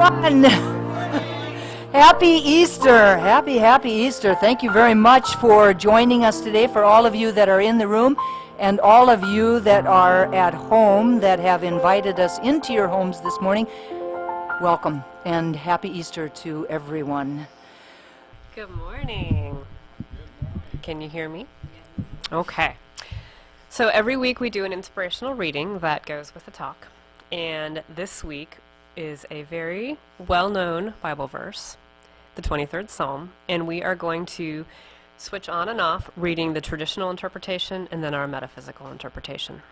everyone. Happy Easter. Happy Easter. Thank you very much for joining us today, for all of you that are in the room and all of you that are at home that have invited us into your homes this morning. Welcome and happy Easter to everyone. Good morning. Can you hear me? Okay. So every week we do an inspirational reading that goes with the talk. And this week is a very well-known Bible verse, the 23rd Psalm, and we are going to switch on and off reading the traditional interpretation and then our metaphysical interpretation.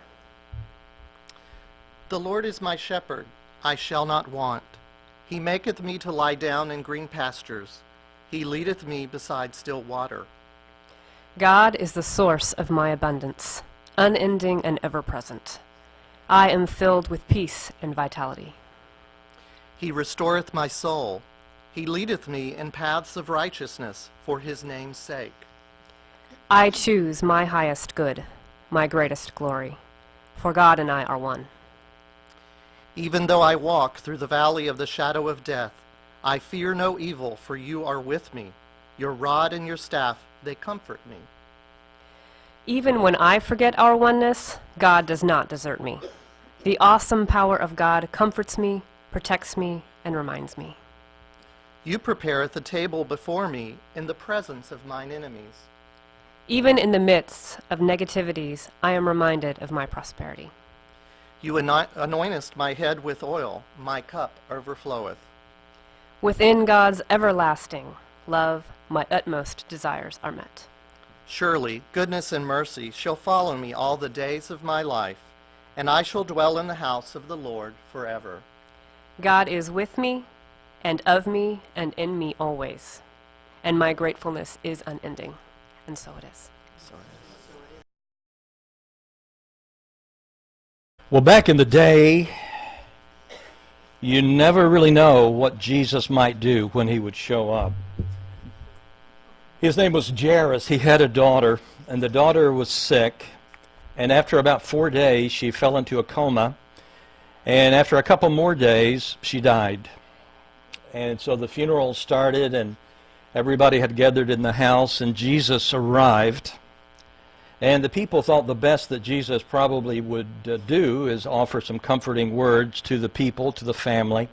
The Lord is my shepherd, I shall not want. He maketh me to lie down in green pastures. He leadeth me beside still water. God is the source of my abundance, unending and ever-present. I am filled with peace and vitality. He restoreth my soul. He leadeth me in paths of righteousness for his name's sake. I choose my highest good, my greatest glory, for God and I are one. Even though I walk through the valley of the shadow of death, I fear no evil, for you are with me. Your rod and your staff, they comfort me. Even when I forget our oneness, God does not desert me. The awesome power of God comforts me, protects me, and reminds me. You prepareth a table before me in the presence of mine enemies. Even in the midst of negativities, I am reminded of my prosperity. You anointest my head with oil, my cup overfloweth. Within God's everlasting love, my utmost desires are met. Surely goodness and mercy shall follow me all the days of my life, and I shall dwell in the house of the Lord forever. God is with me, and of me, and in me always, and my gratefulness is unending. And so it is. Well, back in the day, you never really know what Jesus might do when he would show up. His name was Jairus. He had a daughter, and the daughter was sick. And after about 4 days, she fell into a coma. And after a couple more days, she died. And so the funeral started, and everybody had gathered in the house, and Jesus arrived. And the people thought the best that Jesus probably would do is offer some comforting words to the people, to the family.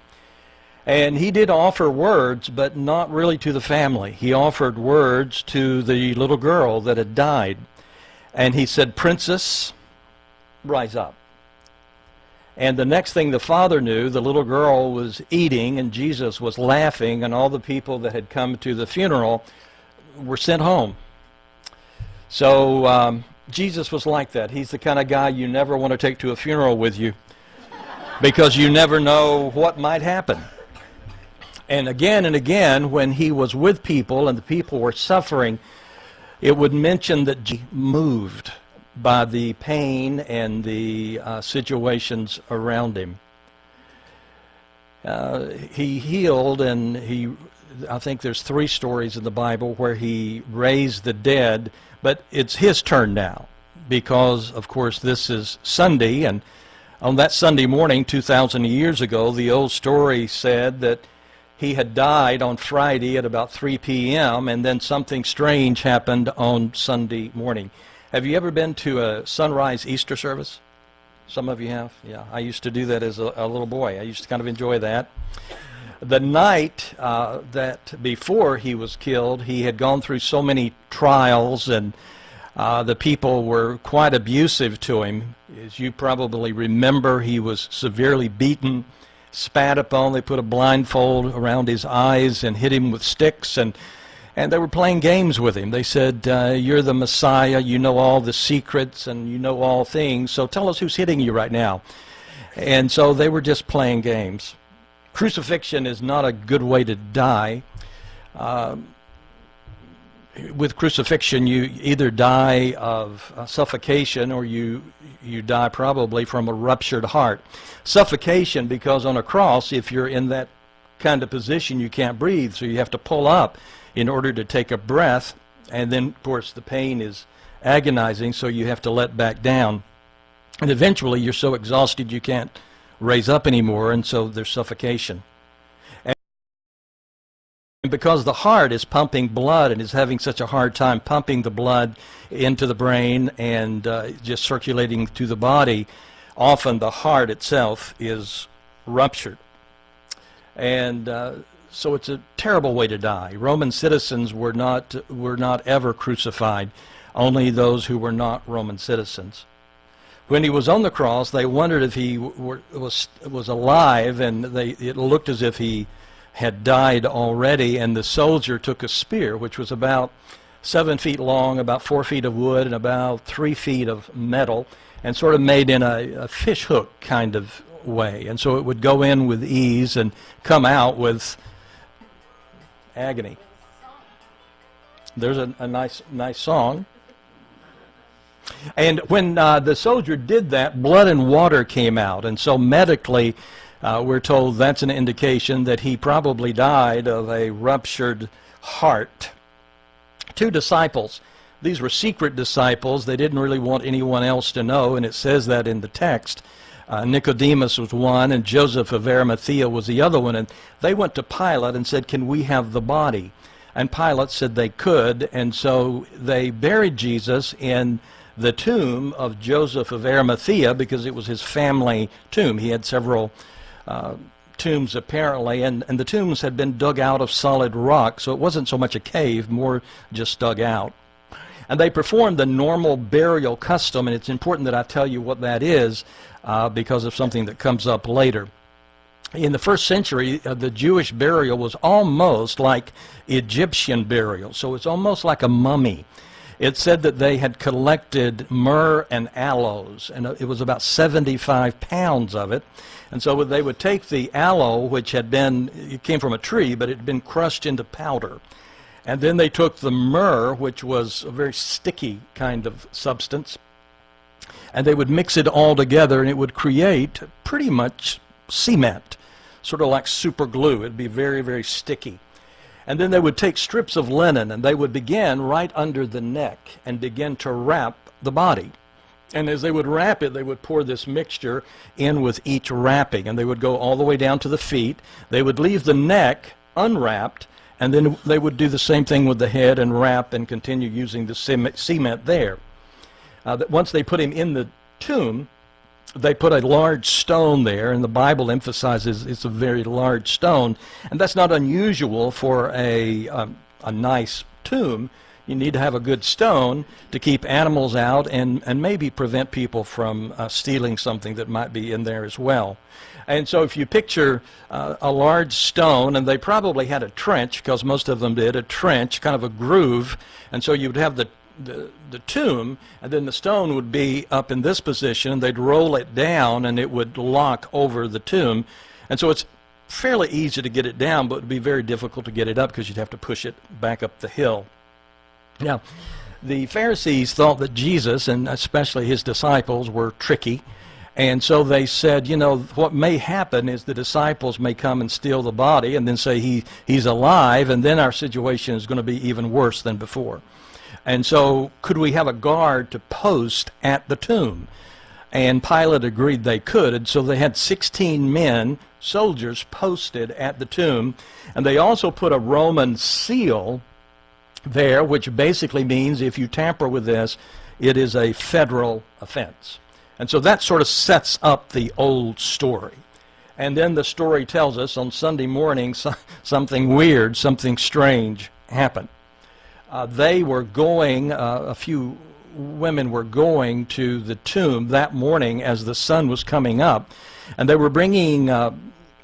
And he did offer words, but not really to the family. He offered words to the little girl that had died. And he said, "Princess, rise up." And the next thing the father knew, the little girl was eating and Jesus was laughing, and all the people that had come to the funeral were sent home. So Jesus was like that. He's the kind of guy you never want to take to a funeral with you because you never know what might happen. And again, when he was with people and the people were suffering, it would mention that he moved by the pain and the situations around him. He healed, and I think there's 3 stories in the Bible where he raised the dead, but it's his turn now because, of course, this is Sunday, and on that Sunday morning 2,000 years ago, the old story said that he had died on Friday at about 3 p.m., and then something strange happened on Sunday morning. Have you ever been to a sunrise Easter service? Some of you have? Yeah, I used to do that as a little boy. I used to kind of enjoy that. The night that before he was killed, he had gone through so many trials, and the people were quite abusive to him. As you probably remember, he was severely beaten, spat upon. They put a blindfold around his eyes and hit him with sticks, and they were playing games with him. They said, "You're the Messiah, you know all the secrets, and you know all things, so tell us who's hitting you right now." And so they were just playing games. Crucifixion is not a good way to die. With crucifixion, you either die of suffocation or you die probably from a ruptured heart. Suffocation because on a cross, if you're in that kind of position, you can't breathe, so you have to pull up in order to take a breath, and then, of course, the pain is agonizing, so you have to let back down. And eventually, you're so exhausted you can't raise up anymore, and so there's suffocation. And because the heart is pumping blood and is having such a hard time pumping the blood into the brain and just circulating through the body, often the heart itself is ruptured. And so it's a terrible way to die. Roman citizens were not ever crucified, only those who were not Roman citizens. When he was on the cross, they wondered if he was alive, and it looked as if he had died already, and the soldier took a spear, which was about 7 feet long, about 4 feet of wood, and about 3 feet of metal, and sort of made in a fish hook kind of way. And so it would go in with ease and come out with agony. There's a nice song. And when the soldier did that, blood and water came out, and so medically we're told that's an indication that he probably died of a ruptured heart. 2 disciples. These were secret disciples. They didn't really want anyone else to know, and it says that in the text. Nicodemus was one, and Joseph of Arimathea was the other one. And they went to Pilate and said, "Can we have the body?" And Pilate said they could, and so they buried Jesus in the tomb of Joseph of Arimathea, because it was his family tomb. He had several tombs apparently, and the tombs had been dug out of solid rock, so it wasn't so much a cave, more just dug out. And they performed the normal burial custom, and it's important that I tell you what that is because of something that comes up later. In the first century, the Jewish burial was almost like Egyptian burial, so it's almost like a mummy. It said that they had collected myrrh and aloes, and it was about 75 pounds of it. And so they would take the aloe, which it came from a tree, but it had been crushed into powder. And then they took the myrrh, which was a very sticky kind of substance, and they would mix it all together, and it would create pretty much cement, sort of like super glue. It'd be very, very sticky. And then they would take strips of linen, and they would begin right under the neck and begin to wrap the body. And as they would wrap it, they would pour this mixture in with each wrapping, and they would go all the way down to the feet. They would leave the neck unwrapped, and then they would do the same thing with the head and wrap and continue using the cement there. Once they put him in the tomb, they put a large stone there, and the Bible emphasizes it's a very large stone, and that's not unusual for a nice tomb. You need to have a good stone to keep animals out and maybe prevent people from stealing something that might be in there as well. And so if you picture a large stone, and they probably had a trench, because most of them did, a trench, kind of a groove, and so you would have the tomb, and then the stone would be up in this position. They'd roll it down, and it would lock over the tomb. And so it's fairly easy to get it down, but it would be very difficult to get it up because you'd have to push it back up the hill. Now, the Pharisees thought that Jesus, and especially his disciples, were tricky. And so they said, what may happen is the disciples may come and steal the body and then say he's alive, and then our situation is going to be even worse than before. And so could we have a guard to post at the tomb? And Pilate agreed they could, and so they had 16 men, soldiers, posted at the tomb, and they also put a Roman seal there, which basically means if you tamper with this, it is a federal offense. And so that sort of sets up the old story. And then the story tells us on Sunday morning something weird, something strange happened. They were going, a few women were going to the tomb that morning as the sun was coming up, and they were bringing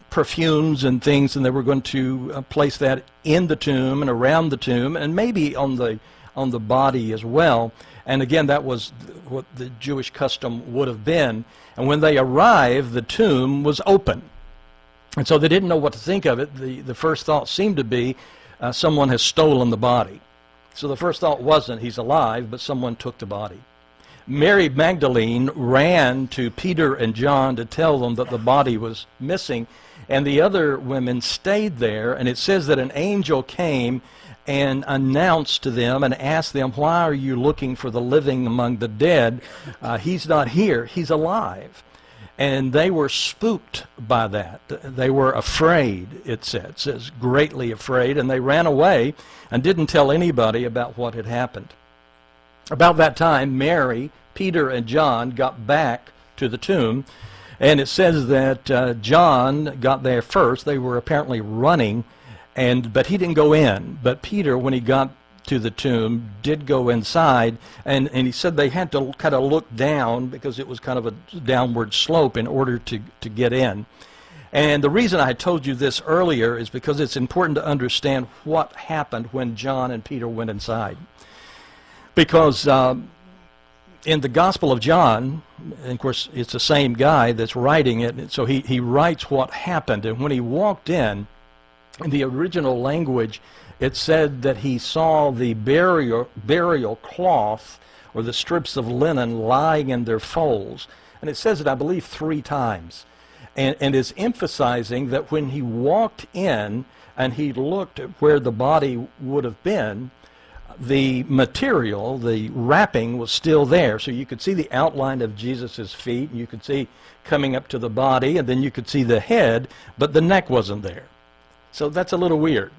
perfumes and things, and they were going to place that in the tomb and around the tomb, and maybe on the body as well. And again, that was what the Jewish custom would have been. And when they arrived, the tomb was open. And so they didn't know what to think of it. The first thought seemed to be someone has stolen the body. So the first thought wasn't he's alive, but someone took the body. Mary Magdalene ran to Peter and John to tell them that the body was missing, and the other women stayed there, and it says that an angel came and announced to them and asked them, "Why are you looking for the living among the dead? He's not here, he's alive." And they were spooked by that. They were afraid, it says greatly afraid, and they ran away and didn't tell anybody about what had happened. About that time, Mary, Peter, and John got back to the tomb, and it says that John got there first. They were apparently running, but he didn't go in. But Peter, when he got to the tomb, did go inside, and he said they had to kind of look down because it was kind of a downward slope in order to get in. And the reason I told you this earlier is because it's important to understand what happened when John and Peter went inside. Because in the Gospel of John, and of course it's the same guy that's writing it, so he writes what happened. And when he walked in the original language, it said that he saw the burial cloth or the strips of linen lying in their folds. And it says it, I believe, 3 times. And is emphasizing that when he walked in and he looked at where the body would have been, the material, the wrapping, was still there. So you could see the outline of Jesus' feet, and you could see coming up to the body, and then you could see the head, but the neck wasn't there. So that's a little weird.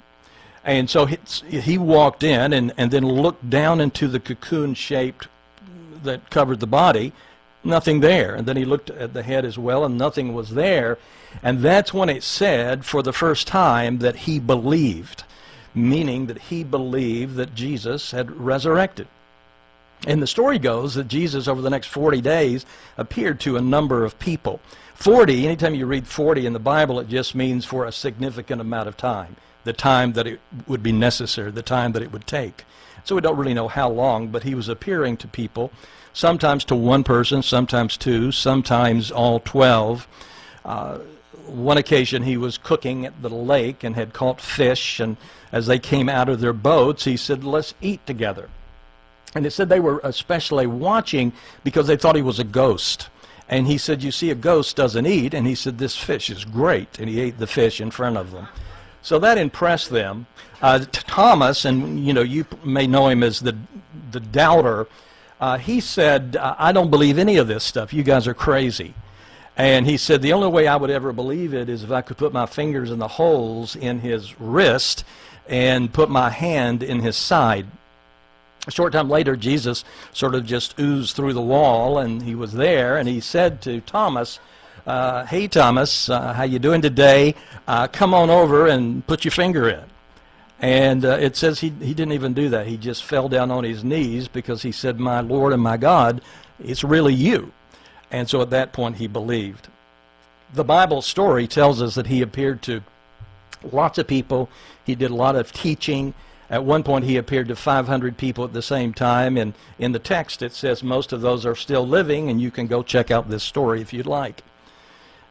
And so he walked in and then looked down into the cocoon-shaped that covered the body. Nothing there. And then he looked at the head as well, and nothing was there. And that's when it said for the first time that he believed, meaning that he believed that Jesus had resurrected. And the story goes that Jesus, over the next 40 days, appeared to a number of people. 40, anytime you read 40 in the Bible, it just means for a significant amount of time. The time that it would be necessary, the time that it would take. So we don't really know how long, but he was appearing to people, sometimes to one person, sometimes 2, sometimes all 12. One occasion he was cooking at the lake and had caught fish, and as they came out of their boats, he said, "Let's eat together." And it said they were especially watching because they thought he was a ghost. And he said, "You see, a ghost doesn't eat." And he said, "This fish is great." And he ate the fish in front of them. So that impressed them. Thomas, and you may know him as the doubter, he said, "I don't believe any of this stuff. You guys are crazy." And he said, "The only way I would ever believe it is if I could put my fingers in the holes in his wrist and put my hand in his side." A short time later, Jesus sort of just oozed through the wall, and he was there, and he said to Thomas, "Hey, Thomas, how you doing today? Come on over and put your finger in." And it says he didn't even do that. He just fell down on his knees because he said, "My Lord and my God, it's really you." And so at that point he believed. The Bible story tells us that he appeared to lots of people. He did a lot of teaching. At one point he appeared to 500 people at the same time. And in the text it says most of those are still living, and you can go check out this story if you'd like.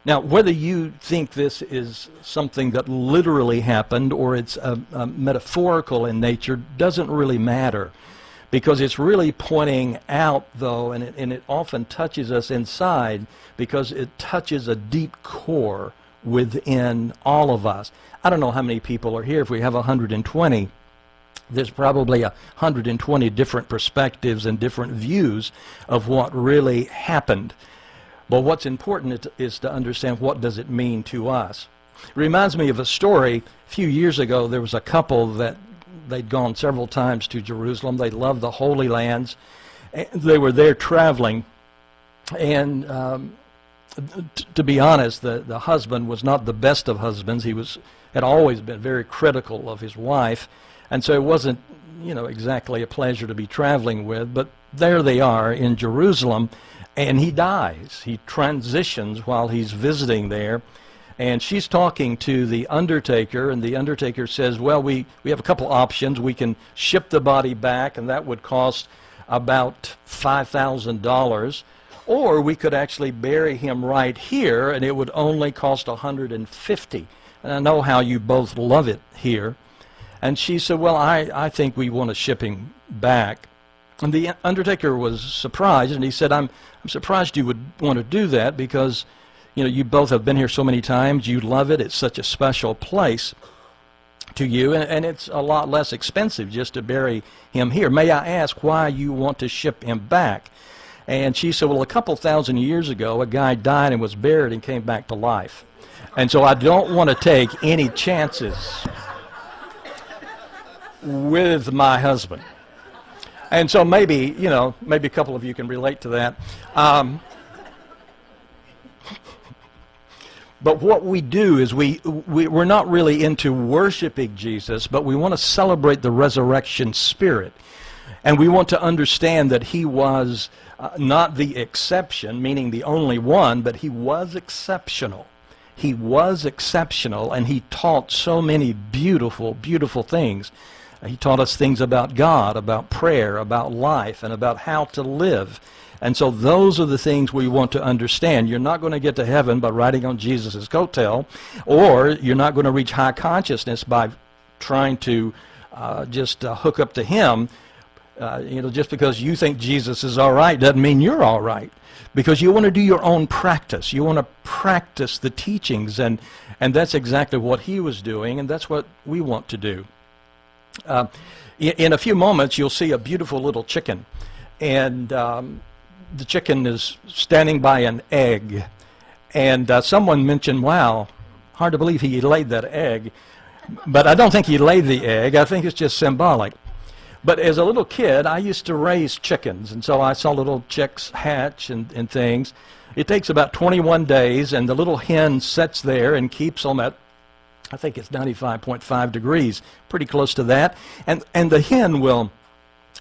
Now, whether you think this is something that literally happened or it's metaphorical in nature doesn't really matter, because it's really pointing out, though, and it often touches us inside because it touches a deep core within all of us. I don't know how many people are here. If we have 120, there's probably 120 different perspectives and different views of what really happened. But what's important is to understand what does it mean to us. It reminds me of a story. A few years ago, there was a couple that they'd gone several times to Jerusalem. They loved the Holy Lands. They were there traveling. And to be honest, the husband was not the best of husbands. He had always been very critical of his wife. And so it wasn't, exactly a pleasure to be traveling with. But there they are in Jerusalem. And he dies. He transitions while he's visiting there. And she's talking to the undertaker, and the undertaker says, "Well, we have a couple options. We can ship the body back, and that would cost about $5,000. Or we could actually bury him right here, and it would only cost $150. And I know how you both love it here." And she said, "Well, I think we want to ship him back." And the undertaker was surprised, and he said, I'm surprised you would want to do that because, you both have been here so many times. You love it. It's such a special place to you, and it's a lot less expensive just to bury him here. May I ask why you want to ship him back? And she said, well, a couple thousand years ago, a guy died and was buried and came back to life. And so I don't want to take any chances with my husband. And so maybe, maybe a couple of you can relate to that. But what we do is we're not really into worshiping Jesus, but we want to celebrate the resurrection spirit. And we want to understand that he was not the exception, meaning the only one, but he was exceptional. He was exceptional, and he taught so many beautiful, beautiful things. He taught us things about God, about prayer, about life, and about how to live. And so those are the things we want to understand. You're not going to get to heaven by riding on Jesus' coattail, or you're not going to reach high consciousness by trying to just hook up to him. Just because you think Jesus is all right doesn't mean you're all right. Because you want to do your own practice. You want to practice the teachings, and that's exactly what he was doing, and that's what we want to do. In a few moments, you'll see a beautiful little chicken, and the chicken is standing by an egg, and someone mentioned, wow, hard to believe he laid that egg. But I don't think he laid the egg. I think it's just symbolic. But as a little kid, I used to raise chickens, and so I saw little chicks hatch and things. It takes about 21 days, and the little hen sits there and keeps them at, I think it's 95.5 degrees, pretty close to that. And the hen will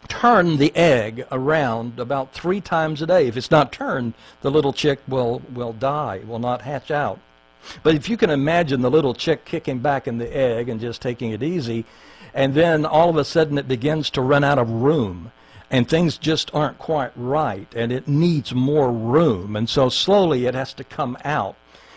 turn the egg around about 3 times a day. If it's not turned, the little chick will die, will not hatch out. But if you can imagine the little chick kicking back in the egg and just taking it easy, and then all of a sudden it begins to run out of room, and things just aren't quite right, and it needs more room, and so slowly it has to come out.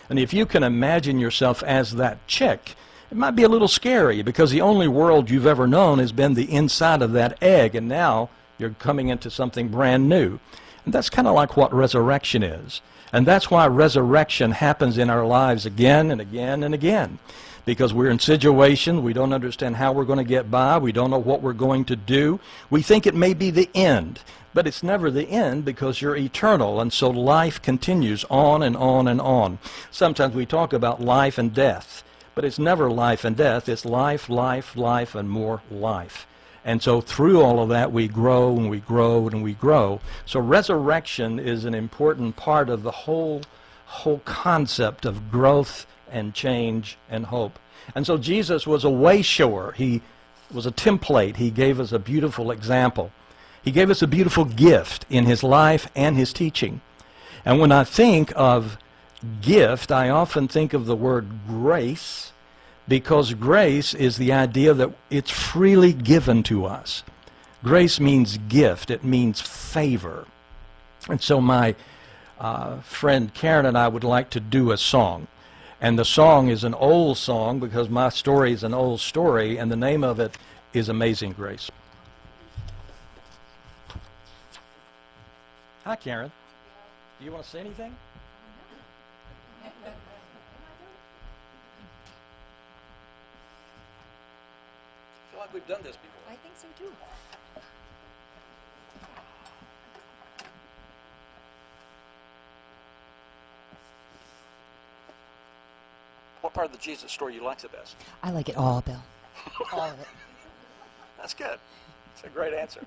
And if you can imagine yourself as that chick, it might be a little scary, because the only world you've ever known has been the inside of that egg, and now you're coming into something brand new. And that's kind of like what resurrection is. And that's why resurrection happens in our lives again and again and again. Because we're in situation, we don't understand how we're going to get by, we don't know what we're going to do. We think it may be the end, but it's never the end, because you're eternal, and so life continues on and on and on. Sometimes we talk about life and death, but it's never life and death, it's life, life, life, and more life. And so through all of that, we grow and we grow and we grow. So resurrection is an important part of the whole concept of growth and change and hope. And so Jesus was a way shower. He was a template. He gave us a beautiful example. He gave us a beautiful gift in his life and his teaching. And when I think of gift, I often think of the word grace, because grace is the idea that it's freely given to us. Grace means gift. It means favor. And so my friend Karen and I would like to do a song. And the song is an old song, because my story is an old story, and the name of it is Amazing Grace. Hi, Karen. Do you want to say anything? I feel like we've done this before. I think so too. What part of the Jesus story you like the best? I like it all, Bill. All of it. That's good. That's a great answer.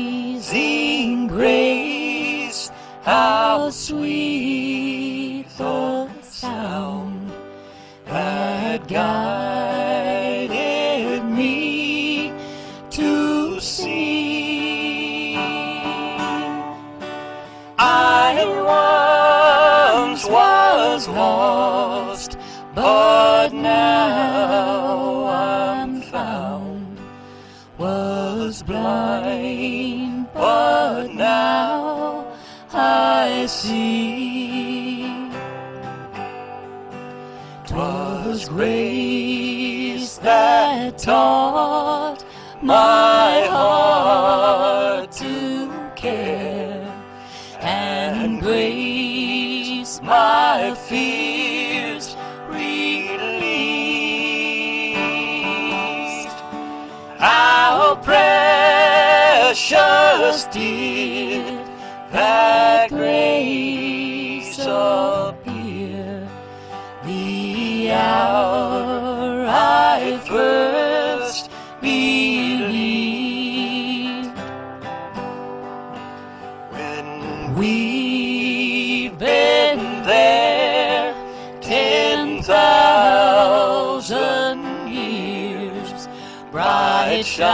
Amazing grace, how sweet the sound that guided me to see. I once was lost, but now I'm found. Was blind, but now I see. grace that taught my heart to care, and grace my fears released. How precious did that grace appear the hour I first believed. When we've been there 10,000 years, bright shining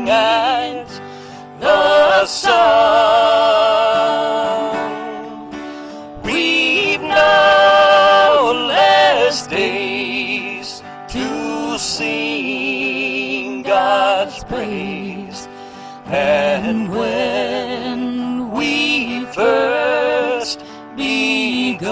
as the sun, we've no less days to sing God's praise than when we first begun.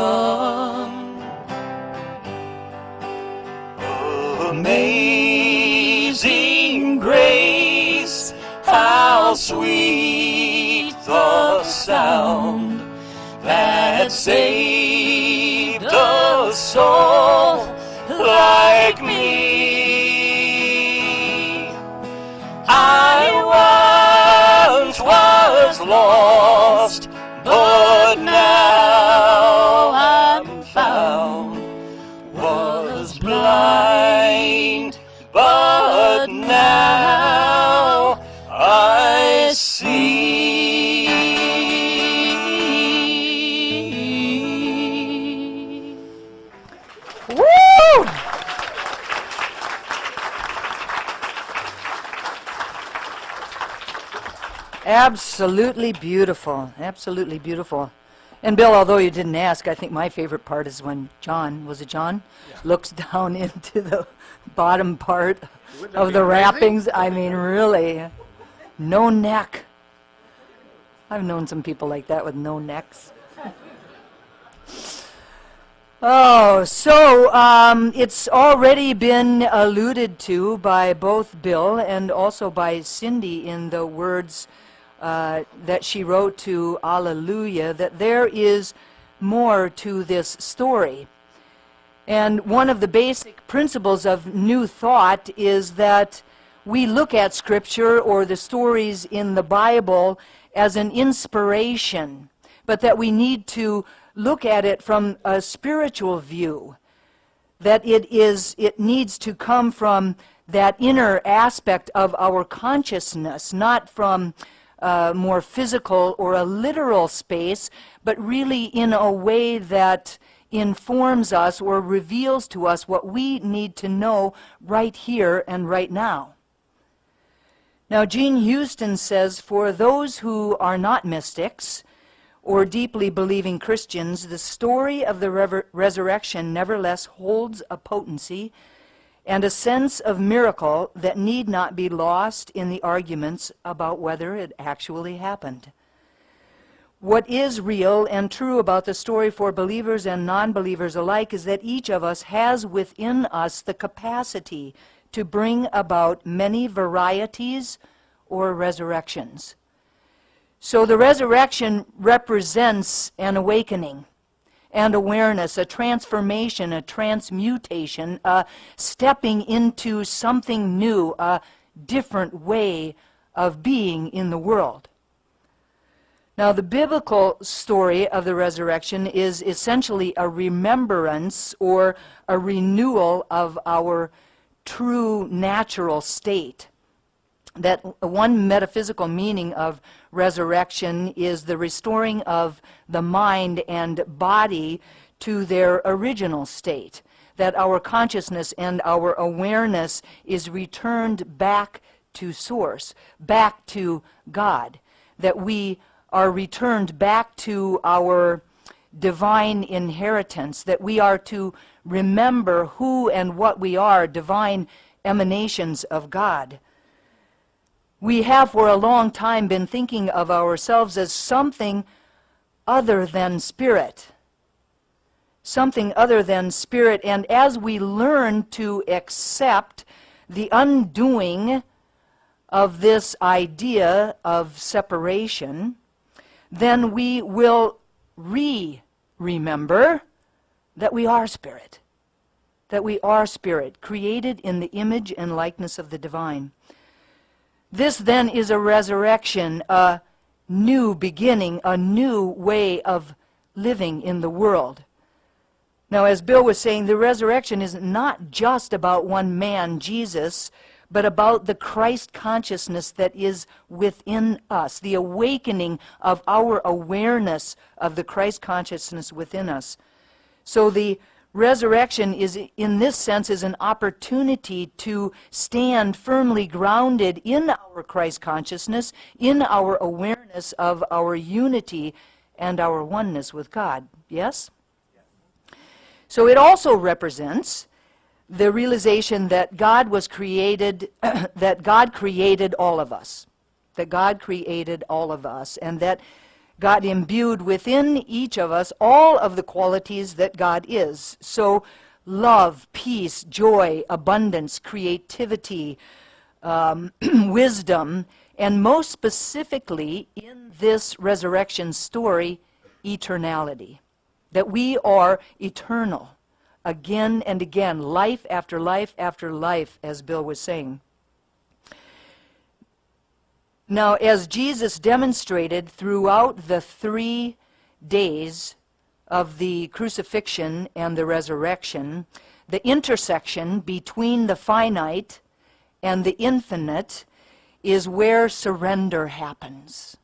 Amazing grace, how sweet the sound that saved a soul like me. I once was lost, but now I'm found. Was blind, but now I see. Woo! Absolutely beautiful. Absolutely beautiful. And Bill, although you didn't ask, I think my favorite part is when John, was it John? Yeah. Looks down into the bottom part of the wrappings. I mean, really. No neck. I've known some people like that with no necks. Oh, so it's already been alluded to by both Bill and also by Cindy in the words that she wrote to Alleluia, that there is more to this story. And one of the basic principles of New Thought is that we look at Scripture or the stories in the Bible as an inspiration, but that we need to look at it from a spiritual view, that it needs to come from that inner aspect of our consciousness, not from more physical or a literal space, but really in a way that informs us or reveals to us what we need to know right here and right now. Now, Jean Houston says, for those who are not mystics or deeply believing Christians, the story of the resurrection nevertheless holds a potency and a sense of miracle that need not be lost in the arguments about whether it actually happened. What is real and true about the story for believers and non-believers alike is that each of us has within us the capacity to bring about many varieties or resurrections. So the resurrection represents an awakening and awareness, a transformation, a transmutation, a stepping into something new, a different way of being in the world. Now, the biblical story of the resurrection is essentially a remembrance or a renewal of our true natural state. That one metaphysical meaning of resurrection is the restoring of the mind and body to their original state. That our consciousness and our awareness is returned back to source, back to God. That we are returned back to our divine inheritance, that we are to remember who and what we are, divine emanations of God. We have for a long time been thinking of ourselves as something other than spirit, something other than spirit, and as we learn to accept the undoing of this idea of separation, then we will remember that we are spirit. That we are spirit, created in the image and likeness of the divine. This then is a resurrection, a new beginning, a new way of living in the world. Now, as Bill was saying, the resurrection is not just about one man, Jesus, but about the Christ consciousness that is within us, the awakening of our awareness of the Christ consciousness within us. So the resurrection is, in this sense, is an opportunity to stand firmly grounded in our Christ consciousness, in our awareness of our unity and our oneness with God. Yes? So it also represents the realization that God was created, that God created all of us. That God created all of us, and that God imbued within each of us all of the qualities that God is. So love, peace, joy, abundance, creativity, wisdom, and most specifically in this resurrection story, eternality. That we are eternal. Again and again, life after life after life, as Bill was saying. Now, as Jesus demonstrated throughout the 3 days of the crucifixion and the resurrection, the intersection between the finite and the infinite is where surrender happens.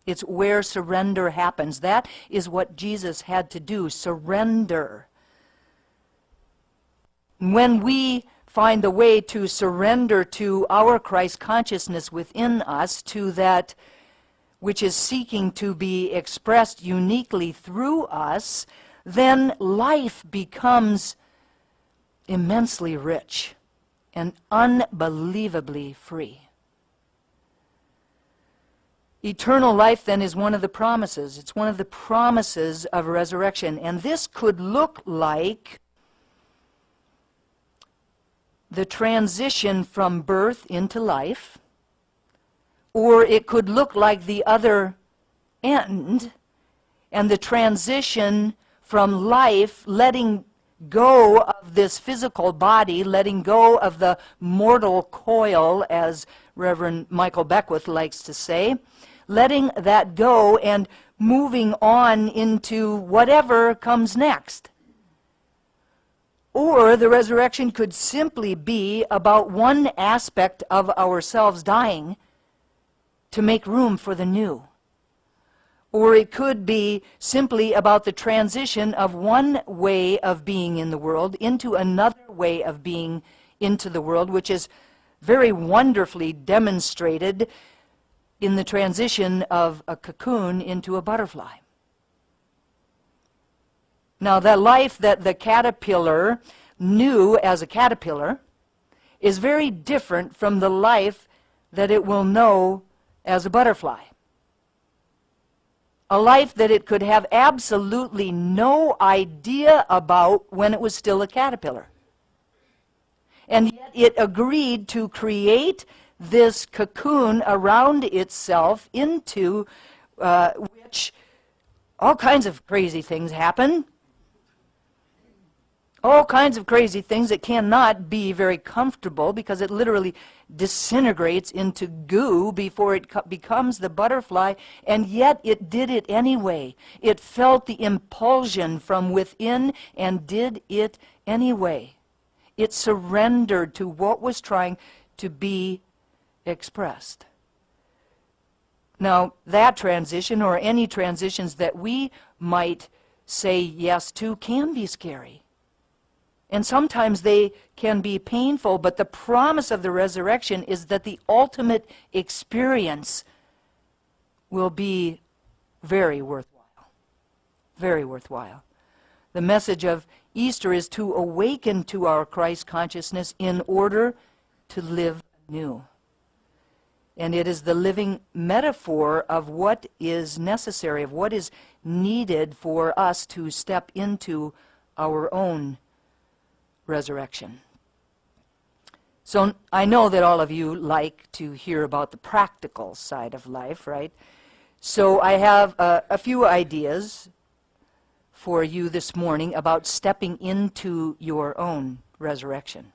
It's where surrender happens. That is what Jesus had to do, surrender. When we find the way to surrender to our Christ consciousness within us, to that which is seeking to be expressed uniquely through us, then life becomes immensely rich and unbelievably free. Eternal life, then, is one of the promises. It's one of the promises of resurrection. And this could look like the transition from birth into life, or it could look like the other end, and the transition from life, letting go of this physical body, letting go of the mortal coil, as Reverend Michael Beckwith likes to say, letting that go and moving on into whatever comes next. Or the resurrection could simply be about one aspect of ourselves dying to make room for the new. Or it could be simply about the transition of one way of being in the world into another way of being into the world, which is very wonderfully demonstrated in the transition of a cocoon into a butterfly. Now, the life that the caterpillar knew as a caterpillar is very different from the life that it will know as a butterfly. A life that it could have absolutely no idea about when it was still a caterpillar. And yet it agreed to create this cocoon around itself into which all kinds of crazy things happen. All kinds of crazy things that cannot be very comfortable because it literally disintegrates into goo before it becomes the butterfly, and yet it did it anyway. It felt the impulsion from within and did it anyway. It surrendered to what was trying to be expressed. Now, that transition, or any transitions that we might say yes to, can be scary. And sometimes they can be painful, but the promise of the resurrection is that the ultimate experience will be very worthwhile. Very worthwhile. The message of Easter is to awaken to our Christ consciousness in order to live anew. And it is the living metaphor of what is necessary, of what is needed for us to step into our own resurrection. So I know that all of you like to hear about the practical side of life, right? So I have a few ideas for you this morning about stepping into your own resurrection.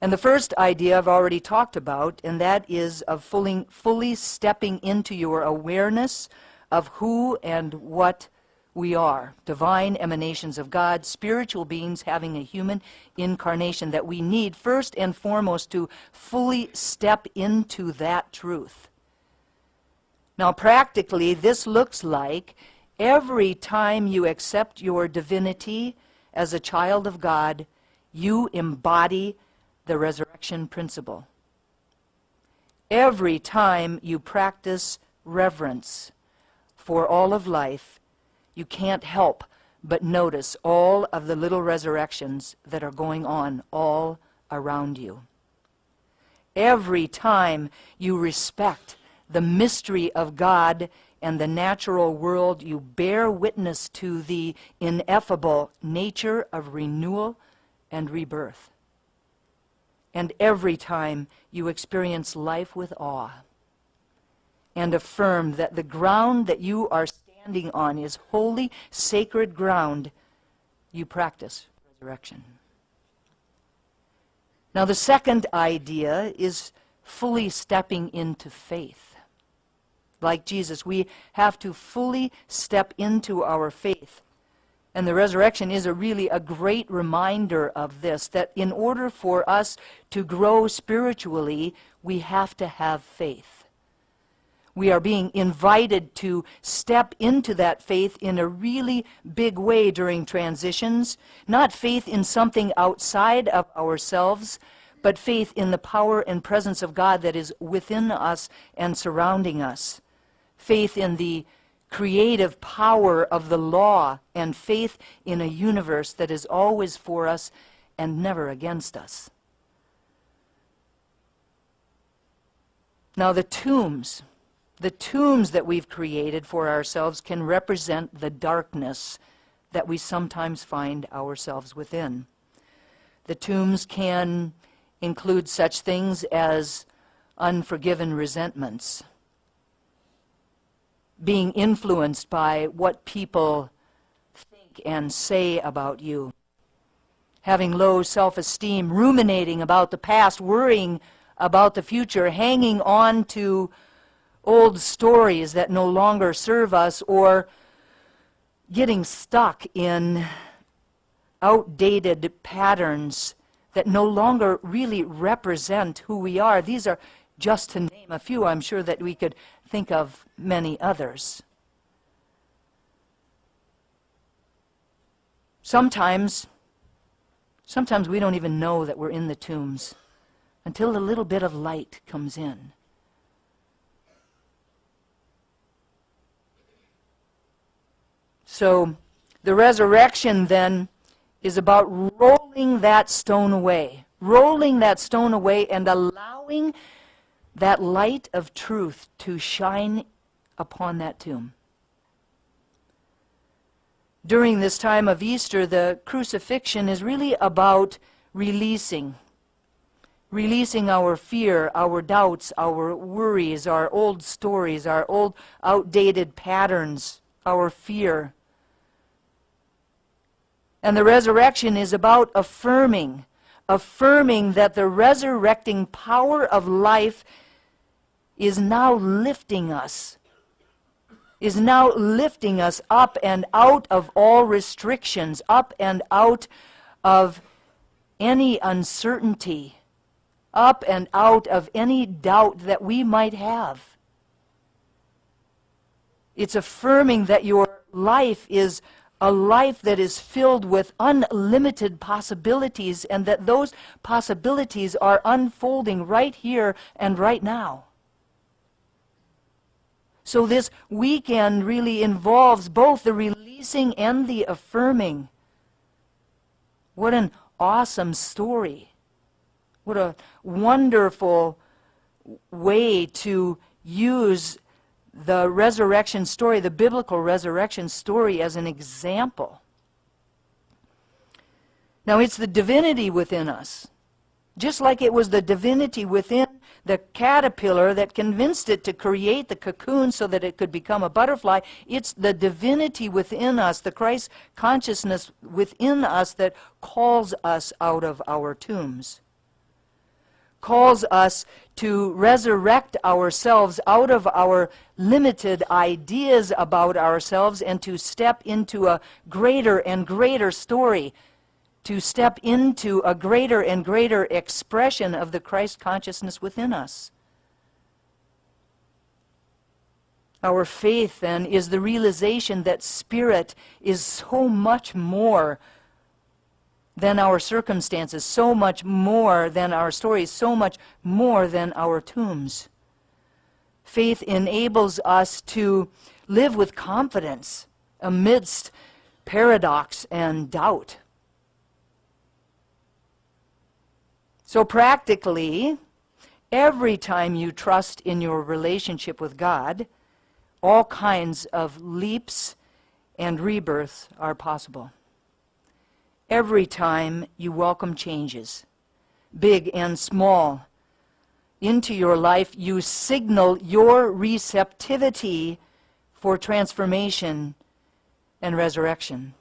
And the first idea I've already talked about, and that is of fully stepping into your awareness of who and what we are. Divine emanations of God, spiritual beings having a human incarnation that we need first and foremost to fully step into that truth. Now practically this looks like every time you accept your divinity as a child of God, you embody the resurrection principle. Every time you practice reverence for all of life, you can't help but notice all of the little resurrections that are going on all around you. Every time you respect the mystery of God and the natural world, you bear witness to the ineffable nature of renewal and rebirth. And every time you experience life with awe and affirm that the ground that you are standing on is holy, sacred ground, you practice resurrection. Now the second idea is fully stepping into faith. Like Jesus, we have to fully step into our faith. And the resurrection is really a great reminder of this, that in order for us to grow spiritually, we have to have faith. We are being invited to step into that faith in a really big way during transitions, not faith in something outside of ourselves, but faith in the power and presence of God that is within us and surrounding us. Faith in the creative power of the law, and faith in a universe that is always for us and never against us. Now the tombs that we've created for ourselves can represent the darkness that we sometimes find ourselves within. The tombs can include such things as unforgiven resentments, being influenced by what people think and say about you, having low self-esteem, ruminating about the past, worrying about the future, hanging on to old stories that no longer serve us, or getting stuck in outdated patterns that no longer really represent who we are. These are just to name a few. I'm sure that we could think of many others. Sometimes we don't even know that we're in the tombs until a little bit of light comes in. So the resurrection then is about rolling that stone away and allowing that light of truth to shine upon that tomb. During this time of Easter, the crucifixion is really about releasing our fear, our doubts, our worries, our old stories, our old outdated patterns, our fear. And the resurrection is about affirming that the resurrecting power of life is now lifting us up and out of all restrictions, up and out of any uncertainty, up and out of any doubt that we might have. It's affirming that your life is a life that is filled with unlimited possibilities, and that those possibilities are unfolding right here and right now. So this weekend really involves both the releasing and the affirming. What an awesome story. What a wonderful way to use the resurrection story, the biblical resurrection story, as an example. Now, it's the divinity within us. Just like it was the divinity within the caterpillar that convinced it to create the cocoon so that it could become a butterfly, it's the divinity within us, the Christ consciousness within us, that calls us out of our tombs. Calls us to resurrect ourselves out of our limited ideas about ourselves and to step into a greater and greater story, to step into a greater and greater expression of the Christ consciousness within us. Our faith, then, is the realization that Spirit is so much more than our circumstances, so much more than our stories, so much more than our tombs. Faith enables us to live with confidence amidst paradox and doubt. So practically, every time you trust in your relationship with God, all kinds of leaps and rebirths are possible. Every time you welcome changes, big and small, into your life, you signal your receptivity for transformation and resurrection.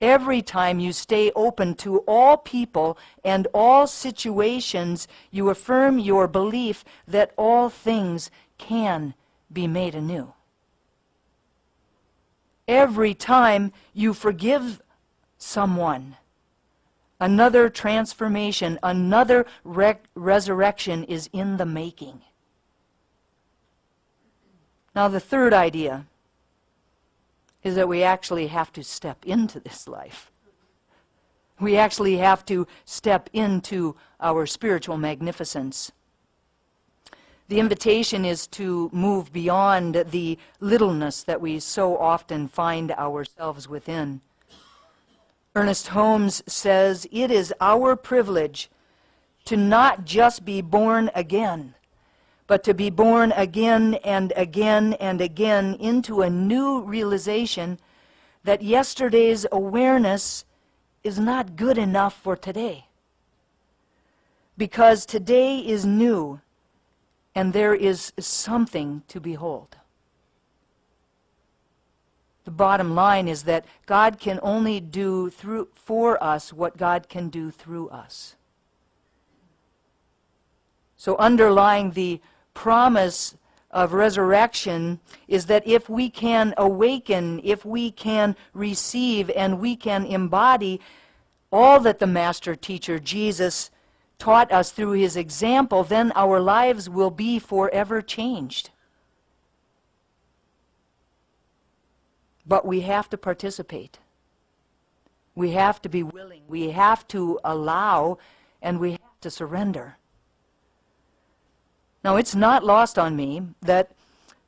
Every time you stay open to all people and all situations, you affirm your belief that all things can be made anew. Every time you forgive someone, another transformation, another resurrection is in the making. Now, the third idea is that we actually have to step into this life. We actually have to step into our spiritual magnificence. The invitation is to move beyond the littleness that we so often find ourselves within. Ernest Holmes says, "It is our privilege to not just be born again, but to be born again and again and again into a new realization that yesterday's awareness is not good enough for today. Because today is new and there is something to behold." The bottom line is that God can only do for us what God can do through us. So underlying the promise of resurrection is that if we can awaken, if we can receive, and we can embody all that the Master Teacher Jesus taught us through his example, then our lives will be forever changed. But we have to participate. We have to be willing. We have to allow, and we have to surrender. Now, it's not lost on me that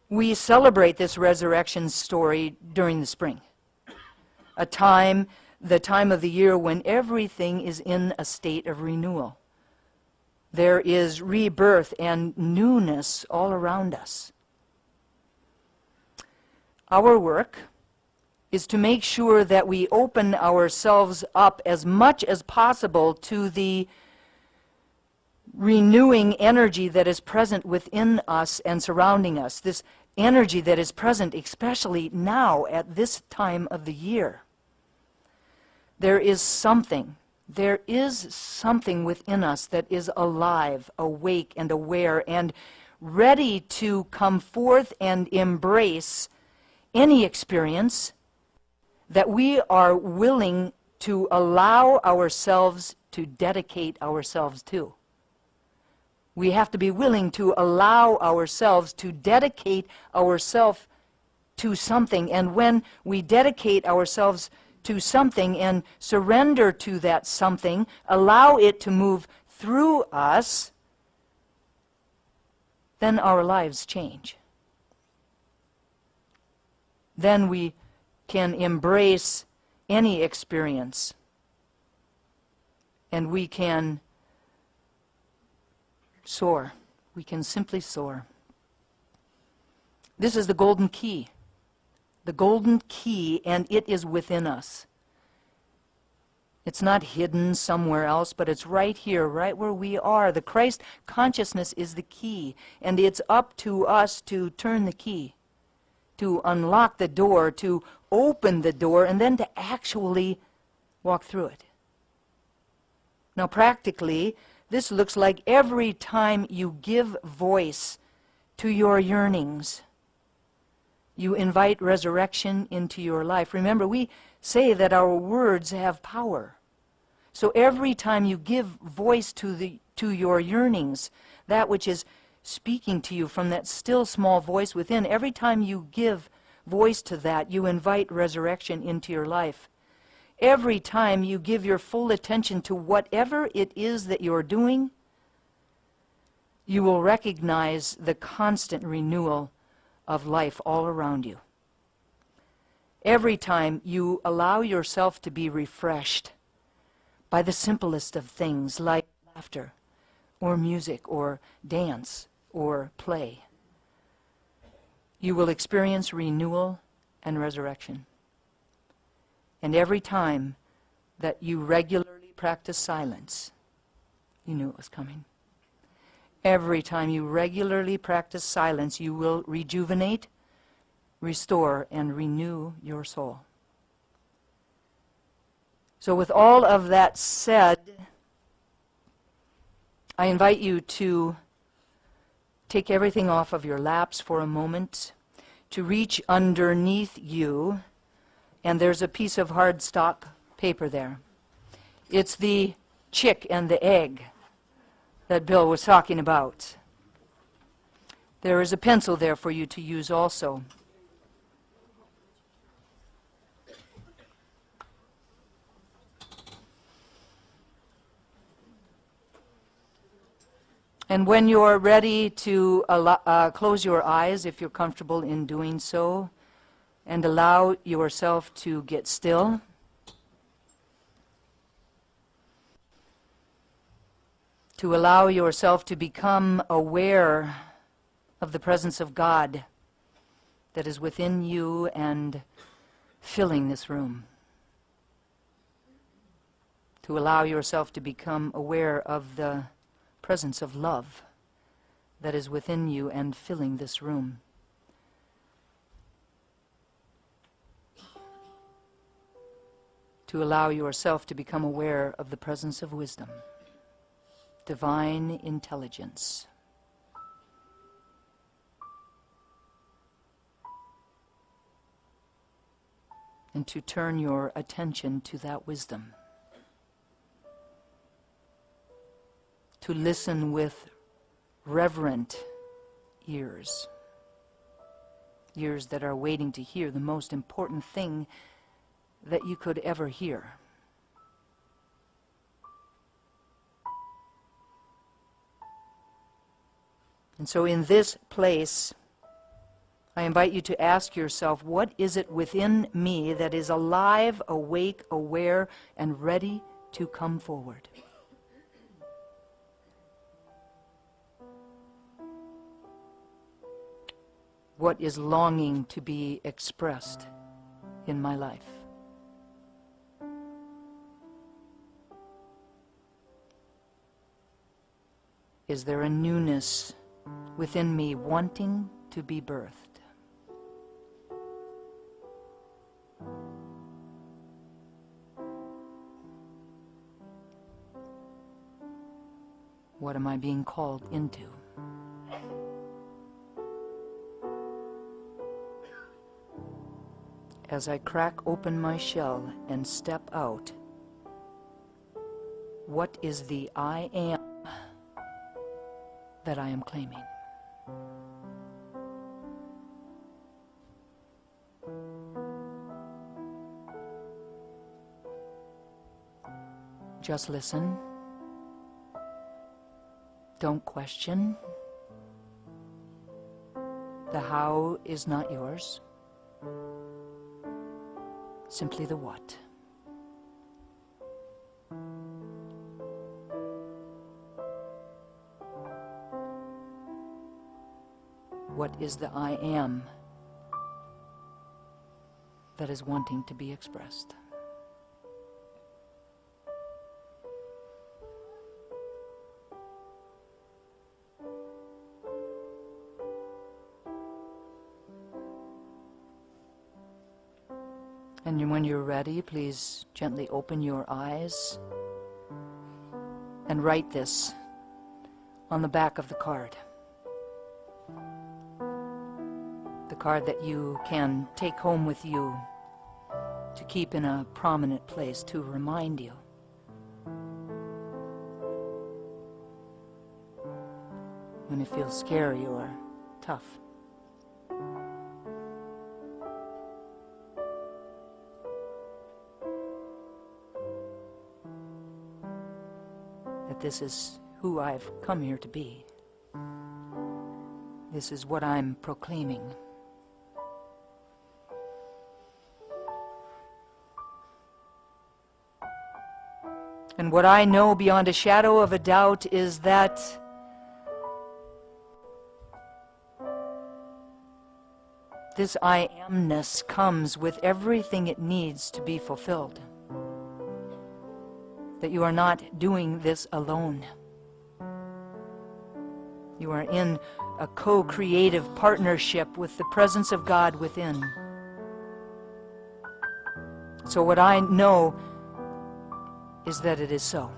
we celebrate this resurrection story during the spring, the time of the year when everything is in a state of renewal. There is rebirth and newness all around us. Our work is to make sure that we open ourselves up as much as possible to the renewing energy that is present within us and surrounding us, this energy that is present especially now at this time of the year. There is something within us that is alive, awake, and aware, and ready to come forth and embrace any experience that we are willing to allow ourselves to dedicate ourselves to. We have to be willing to allow ourselves to dedicate ourselves to something. And when we dedicate ourselves to something and surrender to that something, allow it to move through us, then our lives change. Then we can embrace any experience, and we can soar we can simply soar. This is the golden key. The golden key, and it is within us. It's not hidden somewhere else, but it's right here, right where we are. The Christ consciousness is the key, and it's up to us to turn the key, to unlock the door, to open the door, and then to actually walk through it. Now, practically, this looks like every time you give voice to your yearnings, you invite resurrection into your life. Remember, we say that our words have power. So every time you give voice to your yearnings, that which is speaking to you from that still small voice within, every time you give voice to that, you invite resurrection into your life. Every time you give your full attention to whatever it is that you're doing, you will recognize the constant renewal of life all around you. Every time you allow yourself to be refreshed by the simplest of things like laughter or music or dance or play, you will experience renewal and resurrection. And every time that you regularly practice silence, you knew it was coming. Every time you regularly practice silence, you will rejuvenate, restore, and renew your soul. So with all of that said, I invite you to take everything off of your laps for a moment, to reach underneath you, and there's a piece of hardstock paper there. It's the chick and the egg that Bill was talking about. There is a pencil there for you to use also. And when you're ready to close your eyes, if you're comfortable in doing so, and allow yourself to get still, to allow yourself to become aware of the presence of God that is within you and filling this room. To allow yourself to become aware of the presence of love that is within you and filling this room. To allow yourself to become aware of the presence of wisdom, divine intelligence. And to turn your attention to that wisdom. To listen with reverent ears. Ears that are waiting to hear the most important thing that you could ever hear. And so in this place, I invite you to ask yourself, what is it within me that is alive, awake, aware, and ready to come forward? What is longing to be expressed in my life? Is there a newness within me wanting to be birthed? What am I being called into? As I crack open my shell and step out, what is the I am that I am claiming? Just listen. Don't question. The how is not yours. Simply the what. what is the I am that is wanting to be expressed. And when you're ready, please gently open your eyes and write this on the back of the card. The card that you can take home with you to keep in a prominent place to remind you when it feels scary or tough. That this is who I've come here to be. This is what I'm proclaiming. And what I know beyond a shadow of a doubt is that this I amness comes with everything it needs to be fulfilled. That you are not doing this alone. You are in a co-creative partnership with the presence of God within. So what I know is that it is so.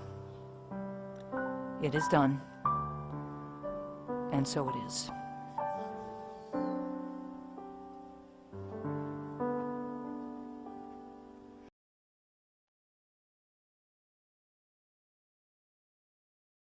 It is done, and so it is.